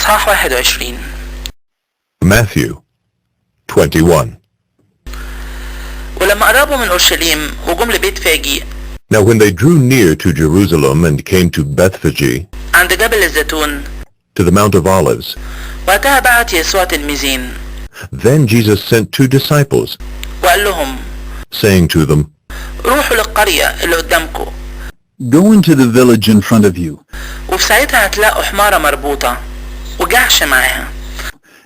إصحاح 21. Matthew 21. ولما قربوا من أورشليم وجم لبيت فاجي Now when they drew near to Jerusalem and came to Bethphage, عند جبل الزيتون to the Mount of Olives, وقتها بعت يسوع تلميذين then Jesus sent 2 disciples, وقال لهم saying to them, روحوا للقرية اللي قدامكم Go into the village in front of you, وفي ساعتها هتلاقوا حمارة مربوطة وجحش معاها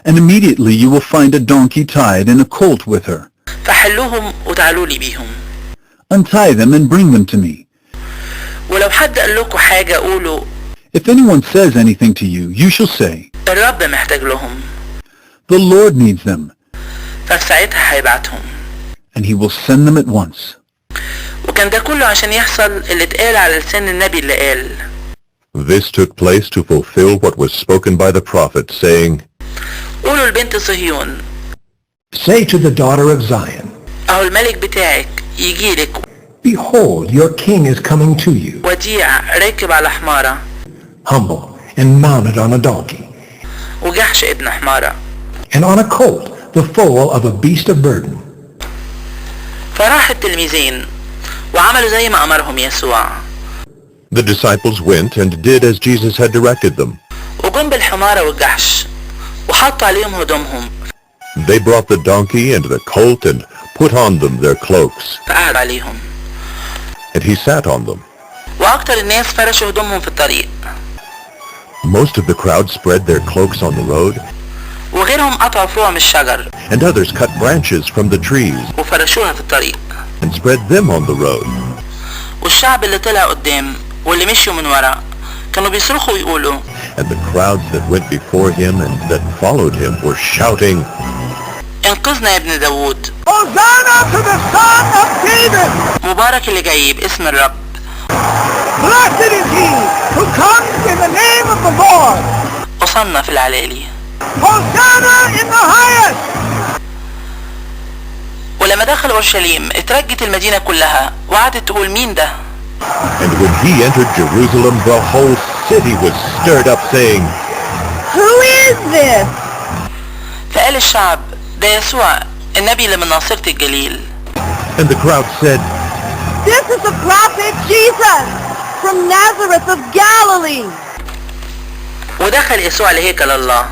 and immediately you will find a donkey tied and a colt with her. فحلوهم وتعالوا لي بيهم. Untie them and bring them to me. ولو حد قال لكم حاجة قولوا If anyone says anything to you, you shall say, الرب محتاج لهم. The Lord needs them, ففي ساعتها هيبعتهم. and he will send them at once. وكان ده كله عشان يحصل اللي اتقال على لسان النبي اللي قال This took place to fulfill what was spoken by the prophet, saying, قولوا لبنت صهيون Say to the daughter of Zion, اهو الملك بتاعك يجيلك Behold, your king is coming to you, وديع راكب على حمارة humble and mounted on a donkey, وجحش ابن حمارة. and on a colt, the foal of a beast of burden. فراح التلميذين وعملوا زي ما أمرهم يسوع. The disciples went and did as Jesus had directed them. وجم بالحمارة والجحش وحطوا عليهم هدومهم. They brought the donkey and the colt and put on them their cloaks, فقعد عليهم. and he sat on them. وأكتر الناس فرشوا هدومهم في الطريق. Most of the crowd spread their cloaks on the road, وغيرهم قطعوا فروع من الشجر and others cut branches from the trees وفرشوها في الطريق. and spread them on the road. والشعب اللي طلع قدام واللي مشيوا من ورا كانوا بيصرخوا ويقولوا And the crowds that went before him and that followed him were shouting, انقذنا يا ابن داوود. Hosanna to the Son of David! مبارك اللي جاي باسم الرب. Blessed is he who comes in the name of the Lord! وصلنا في العلالي. Hosanna in the highest! ولما دخل أورشليم اترجت المدينة كلها وقعدت تقول مين ده؟ and when he entered Jerusalem, the whole city was stirred up, saying, Who is this? فقال الشعب ده يسوع النبي اللي من ناصرة الجليل. and the crowd said, This is the prophet Jesus from Nazareth of Galilee. ودخل يسوع لهيكل الله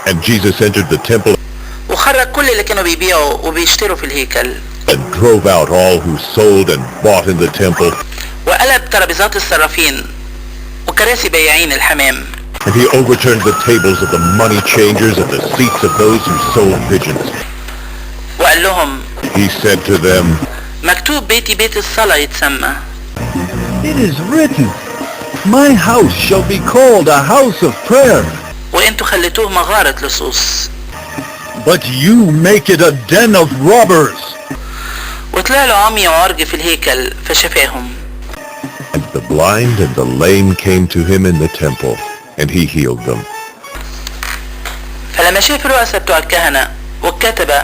and Jesus entered the temple وخرج كل اللي كانوا بيبيعوا وبيشتروا في الهيكل and drove out all who sold and bought in the temple. وقلب ترابيزات الصرافين وكراسي بياعين الحمام. And he overturned the tables of the money changers and the seats of those who sold pigeons. وقال لهم He said to them, مكتوب بيتي بيت الصلاة يتسمى. It is written, My house shall be called a house of prayer. وانتوا خليتوه مغارة لصوص. But you make it a den of robbers. وطلع له عمي وعرج في الهيكل فشفاهم. and the blind and the lame came to him in the temple, and he healed them. فلما شاف الرؤساء بتوع الكهنة والكتبة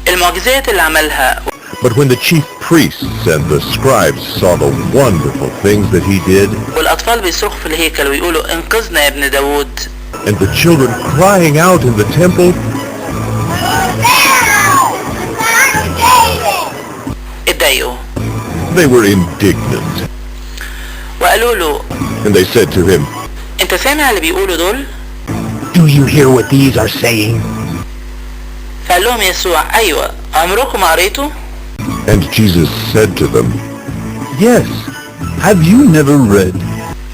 المعجزات اللي عملها But when the chief priests and the scribes saw the wonderful things that he did, والأطفال بيصرخوا في الهيكل ويقولوا انقذنا يا ابن داوود. and the children crying out in the temple, اتضايقوا. they were indignant. وقالوا له And they said to him, انت سامع اللي بيقولوا دول؟ Do you hear what these are saying? فقال لهم يسوع ايوه عمركم ما قريتوا؟ and Jesus said to them, Yes, have you never read,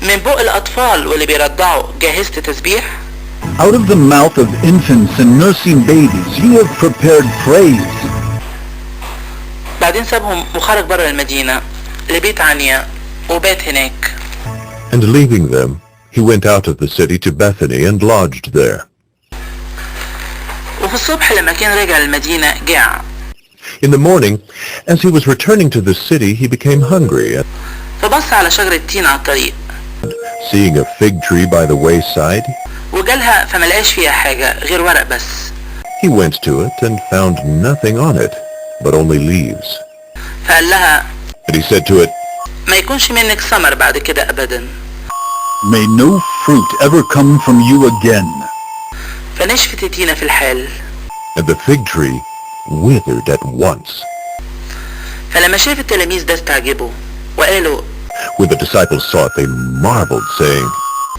من بق الأطفال واللي بيرضعوا جهزت تسبيح؟ Out of the mouth of infants and nursing babies you have prepared praise. بعدين سابهم وخرج بره المدينة لبيت عنيا وبات هناك. and leaving them, he went out of the city to Bethany and lodged there. وفي الصبح لما كان راجع المدينة جاع. In the morning, as he was returning to the city, he became hungry, and فبص على شجرة تين على الطريق seeing a fig tree by the wayside, وجالها فملقاش فيها حاجة غير ورق بس. he went to it and found nothing on it, but only leaves. فقال لها And he said to it, ما يكونش منك ثمر بعد كده أبدا. May no fruit ever come from you again. فنشفت التينة في الحال. and the fig tree withered at once. فلما شاف التلاميذ ده استعجبوا وقالوا When the disciples saw it, they marveled, saying,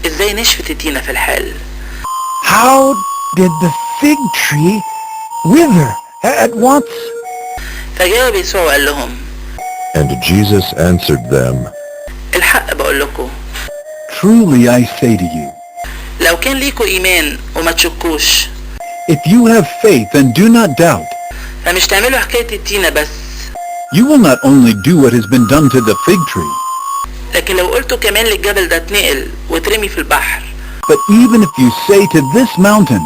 ازاي نشفت التينة في الحال؟ How did the fig tree wither at once? فجاوب يسوع وقال لهم And Jesus answered them, الحق بقول لكم Truly I say to you, لو كان ليكوا ايمان وما تشكوش if you have faith and do not doubt, فمش تعملوا حكاية التينة بس، you will not only do what has been done to the fig tree, لكن لو قلتوا كمان للجبل ده اتنقل وترمي في البحر، but even if you say to this mountain,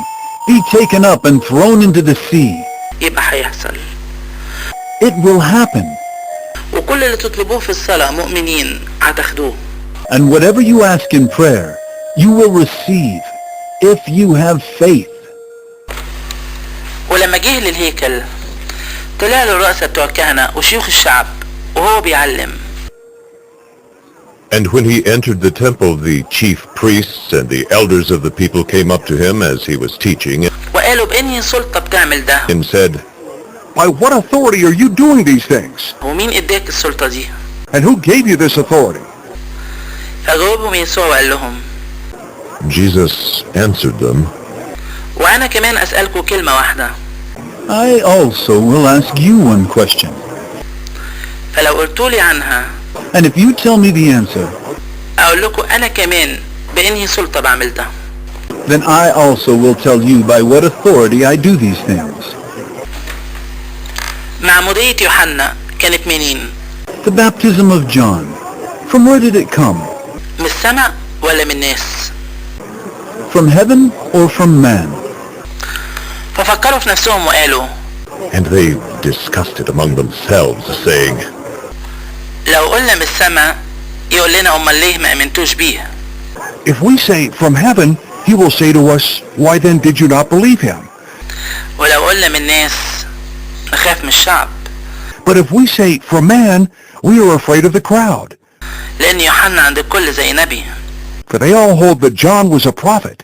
be taken up and thrown into the sea, يبقى هيحصل. it will happen. وكل اللي تطلبوه في الصلاة مؤمنين هتاخدوه. And whatever you ask in prayer, you will receive, if you have faith. ولما جه للهيكل طلع له الرؤساء بتوع الكهنة وشيوخ الشعب وهو بيعلم. And when he entered the temple, the chief priests and the elders of the people came up to him as he was teaching وقالوا بأنهي سلطة بتعمل ده؟ and said, By what authority are you doing these things? ومين اداك السلطة دي؟ And who gave you this authority? فجاوبهم يسوع وقال لهم Jesus answered them, وأنا كمان أسألكوا كلمة واحدة. I also will ask you one question. فلو قلتولي عنها And if you tell me the answer, أقول لكم أنا كمان بأنهي سلطة بعمل ده. then I also will tell you by what authority I do these things. معمودية يوحنا كانت منين؟ The baptism of John, from where did it come? من السماء ولا من الناس؟ From heaven or from man? ففكروا في نفسهم وقالوا and they discussed it among themselves, saying, لو قلنا من السماء يقول لنا أمال ليه ما أمنتوش بيه؟ If we say from heaven, he will say to us, why then did you not believe him? ولو قلنا من الناس نخاف من الشعب. But if we say from man, we are afraid of the crowd. لأن يوحنا عند الكل زي نبي. For they all hold that John was a prophet.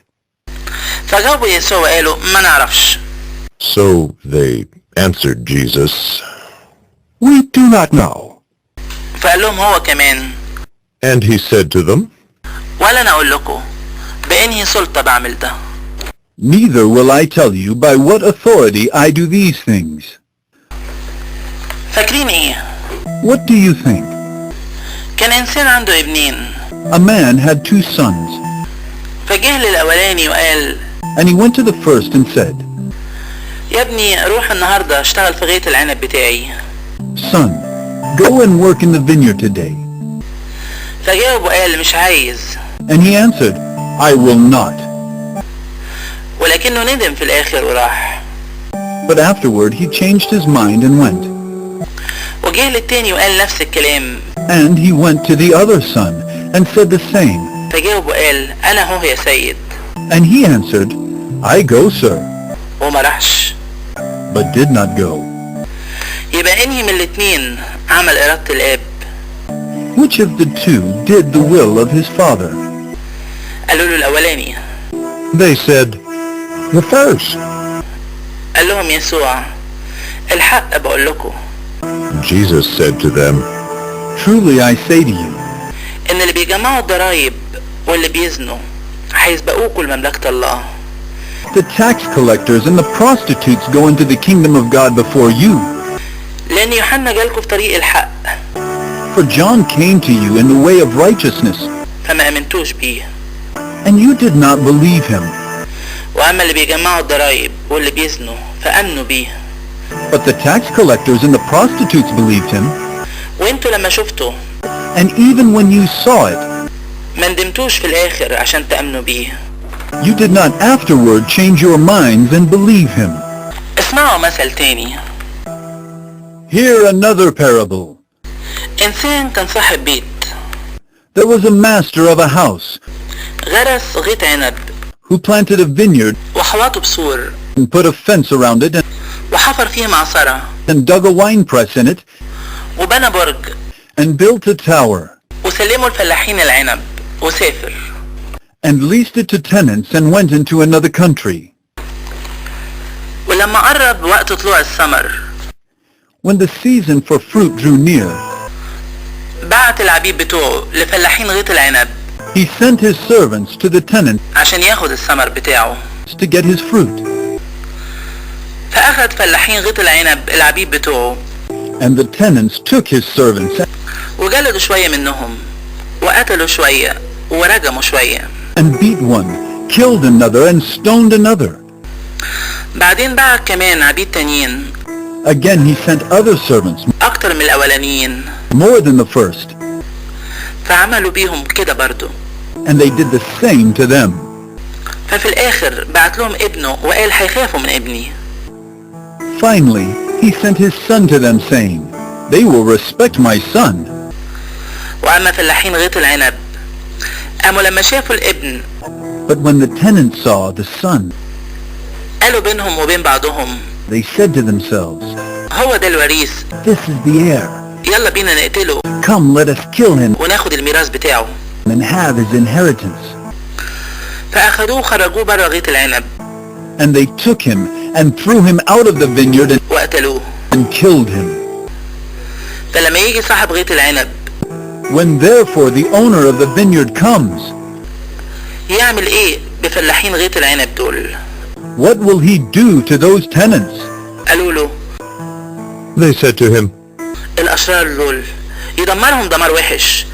فجاوبوا يسوع وقالوا ما نعرفش. So they answered Jesus, We do not know. فقال لهم هو كمان and he said to them, ولا أنا أقول لكم بأنهي سلطة بعمل ده. Neither will I tell you by what authority I do these things. فاكرين إيه؟ What do you think? كان إنسان عنده ابنين. A man had 2 sons, فجه للأولاني وقال and he went to the first and said, يا ابني روح النهاردة اشتغل في غيط العنب بتاعي. Son, go and work in the vineyard today. فجاوب وقال مش عايز. And he answered, I will not. ولكنه ندم في الآخر وراح. But afterward he changed his mind and went. وجه للتاني وقال نفس الكلام. And he went to the other son and said the same. فجاوب وقال أنا هو يا سيد. And he answered, I go, sir, وما راحش. but did not go. يبقى انهي من الاتنين عمل إرادة الآب؟ Which of the 2 did the will of his father? قالوا له الأولاني. they said, The first. قال لهم يسوع الحق بقول لكم Jesus said to them, Truly I say to you, إن اللي بيجمعوا الضرايب واللي بيزنوا هيسبقوكوا لمملكة الله. the tax collectors and the prostitutes go into the kingdom of God before you. لأن يوحنا جالكوا في طريق الحق For John came to you in the way of righteousness, فما أمنتوش بيه. and you did not believe him. وأما اللي بيجمعوا الضرايب واللي بيزنوا فأمنوا بيه. But the tax collectors and the prostitutes believed him, وانتوا لما شفتوا and even when you saw it, ما ندمتوش في الآخر عشان تأمنوا بيه. you did not afterward change your minds and believe him. اسمعوا مثل تاني. Hear another parable. إنسان كان صاحب بيت There was a master of a house غرس غيط عنب who planted a vineyard وحوطه بسور and put a fence around it وحفر فيه معصرة and dug a wine press in it وبنى برج and built a tower وسلموا الفلاحين العنب وسافر. and leased it to tenants and went into another country. ولما قرب وقت طلوع الثمر When the season for fruit drew near, بعت العبيد بتوعه لفلاحين غيط العنب he sent his servants to the tenants عشان ياخد الثمر بتاعه. to get his fruit. فأخذ فلاحين غيط العنب العبيد بتوعه And the tenants took his servants وجلدوا شوية منهم وقتلوا شوية ورجموا شوية. and beat one, killed another, and stoned another. بعدين بعت كمان عبيد تانيين Again he sent other servants, أكتر من الأولانيين more than the first, فعملوا بيهم كده برضو. and they did the same to them. ففي الآخر بعت لهم ابنه وقال هيخافوا من ابني. Finally, he sent his son to them, saying, "They will respect my son." وأما فلاحين غيط العنب قاموا لما شافوا الابن But when the tenants saw the son, قالوا بينهم وبين بعضهم they said to themselves, هو ده الوريث، "This is the heir. يلا بينا نقتله Come, let us kill him وناخد الميراث بتاعه. and have his inheritance." فأخدوه خرجوه بره غيط العنب And they took him and threw him out of the vineyard وقتلوه. and killed him. فلما يجي صاحب غيط العنب When therefore the owner of the vineyard comes, يعمل ايه بفلاحين غيط العنب دول؟ what will he do to those tenants? قالوا له They said to him, الأشرار دول يدمرهم دمار وحش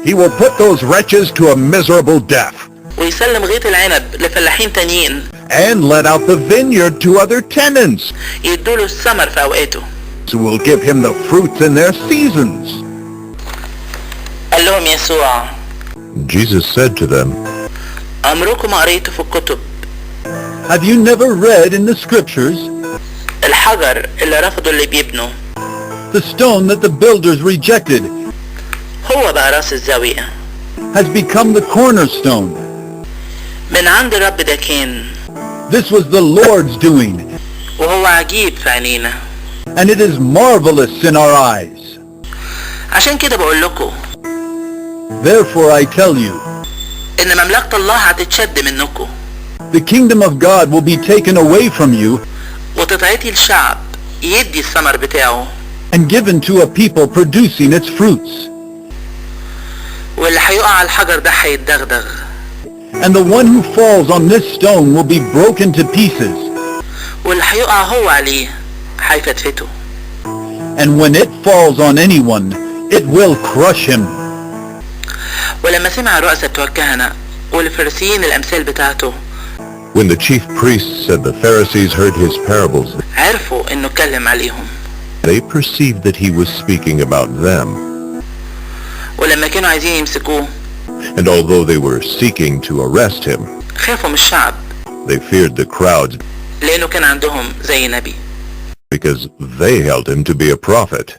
"He will put those wretches to a miserable death, ويسلم غيط العنب لفلاحين تانيين and let out the vineyard to other tenants, يدوله الثمر في أوقاته. who will give him the fruits in their seasons." قال لهم يسوع Jesus said to them, عمركم ما قريتوا في الكتب Have you never read in the scriptures, الحجر اللي رفضوا اللي بيبنوا the stone that the builders rejected هو بقى راس الزاوية، has become the cornerstone? من عند الرب ده كان، This was the Lord's doing, وهو عجيب في عينينا. and it is marvelous in our eyes. عشان كده بقول لكم Therefore I tell you, إن مملكة الله هتتشد منكم the kingdom of God will be taken away from you وتتعطي الشعب يدي الثمر بتاعه، and given to a people producing its fruits. واللي هيقع على الحجر ده هيتدغدغ، And the one who falls on this stone will be broken to pieces. واللي هيقع هو عليه هيفتفته. And when it falls on anyone, it will crush him. ولما سمع الرؤساء بتوع الكهنة والفريسيين الأمثال بتاعته when the chief priests and the Pharisees heard his parables, عرفوا إنه اتكلم عليهم. they perceived that he was speaking about them. ولما كانوا عايزين يمسكوه And although they were seeking to arrest him, خافوا من الشعب they feared the crowds لأنه كان عندهم زي نبي. because they held him to be a prophet.